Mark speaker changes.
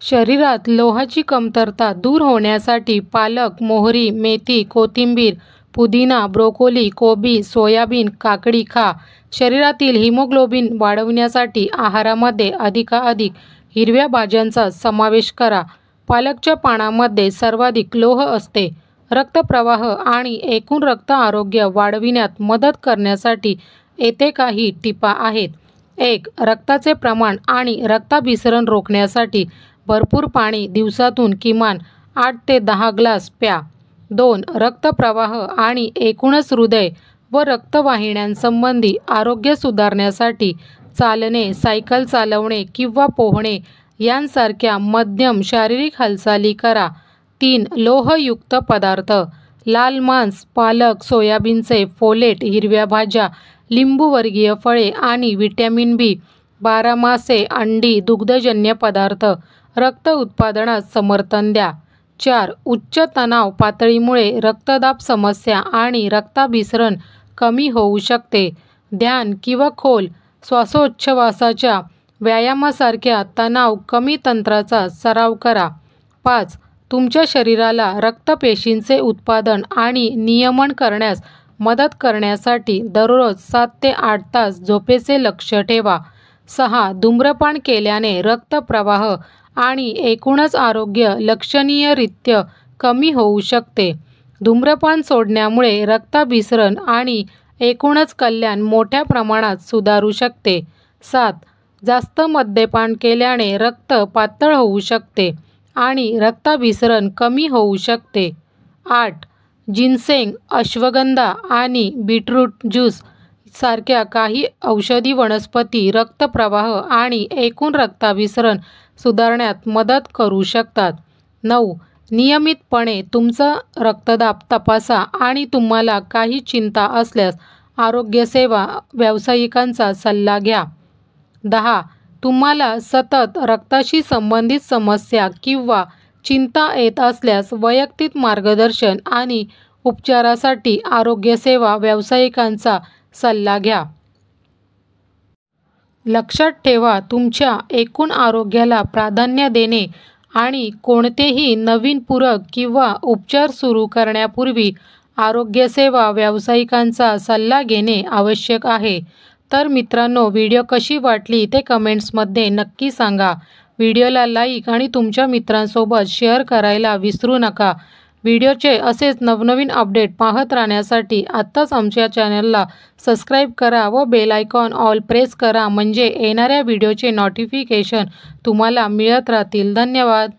Speaker 1: शरीरात लोहाची कमतरता दूर होण्यासाठी पालक, मोहरी, मेथी, कोथिंबीर, पुदिना, ब्रोकोली, कोबी, सोयाबीन, काकडी खा. शरीरातील हिमोग्लोबिन वाढवण्यासाठी आहारामध्ये अधिकाधिक हिरव्या भाज्यांचा समावेश करा. पालकच्या पानांमध्ये सर्वाधिक लोह असते. रक्तप्रवाह आणि एकूण रक्त आरोग्य वाढविण्यात मदत करण्यासाठी येथे काही टिपा आहेत. 1. रक्ताचे प्रमाण आणि रक्ताभिसरण रोखण्यासाठी भरपूर पाणी दिवसातून किमान 8 ते 10 ग्लास प्या. 2. रक्तप्रवाह आणि एकूणच हृदय व रक्तवाहिन्यांसंबंधी आरोग्य सुधारण्यासाठी चालणे, सायकल चालवणे किंवा पोहणे यांसारख्या मध्यम शारीरिक हालचाली करा. 3. लोहयुक्त पदार्थ: लाल मांस, पालक, सोयाबीनचे फोलेट, हिरव्या भाज्या, लिंबूवर्गीय फळे आणि व्हिटॅमिन बी. बारमासे अंडी, दुग्धजन्य पदार्थ रक्त उत्पादनास समर्थन द्या. 4. उच्च तणाव पातळीमुळे रक्तदाब समस्या आणि रक्ताभिसरण कमी होऊ शकते. ध्यान किंवा खोल श्वासोच्छवासाच्या व्यायामासारख्या तणाव कमी तंत्राचा सराव करा. 5. तुमच्या शरीराला रक्तपेशींचे उत्पादन आणि नियमन करण्यास मदत करण्यासाठी दररोज 7 ते 8 तास झोपेचे लक्ष्य ठेवा. 6. धूम्रपान केल्याने रक्तप्रवाह आणि एकूणच आरोग्य लक्षणीयरीत्या कमी होऊ शकते. धूम्रपान सोडण्यामुळे रक्ताभिसरण आणि एकूणच कल्याण मोठ्या प्रमाणात सुधारू शकते. 7. जास्त मद्यपान केल्याने रक्त पातळ होऊ शकते आणि रक्ताभिसरण कमी होऊ शकते. 8. जिनसेंग, अश्वगंधा आणि बीटरूट ज्यूस सारख्या काही औषधी वनस्पती रक्तप्रवाह आणि एकूण रक्ताभिसरण सुधारण्यात मदत करू शकतात. 9. नियमितपणे तुमचा रक्तदाब तपासा आणि तुम्हाला काही चिंता असल्यास आरोग्यसेवा व्यावसायिकांचा सल्ला घ्या. 10. तुम्हाला सतत रक्ताशी संबंधित समस्या किंवा चिंता येत असल्यास वैयक्तिक मार्गदर्शन आणि उपचारासाठी आरोग्यसेवा व्यावसायिकांचा सल्ला घ्या. लक्षात ठेवा, तुमच्या एकूण आरोग्याला प्राधान्य देणे आणि कोणतेही नवीन पूरक किंवा उपचार सुरू करण्यापूर्वी आरोग्यसेवा व्यावसायिकांचा सल्ला घेणे आवश्यक आहे. तर मित्रांनो, व्हिडिओ कशी वाटली ते कमेंट्समध्ये नक्की सांगा. व्हिडिओला लाईक आणि तुमच्या मित्रांसोबत शेअर करायला विसरू नका. व्हिडिओचे असेच नवनवीन अपडेट पाहत राहण्यासाठी आत्ताच आमच्या चॅनलला सबस्क्राईब करा व बेल आयकॉन ऑल प्रेस करा, म्हणजे येणाऱ्या व्हिडिओचे नोटिफिकेशन तुम्हाला मिळत राहतील. धन्यवाद.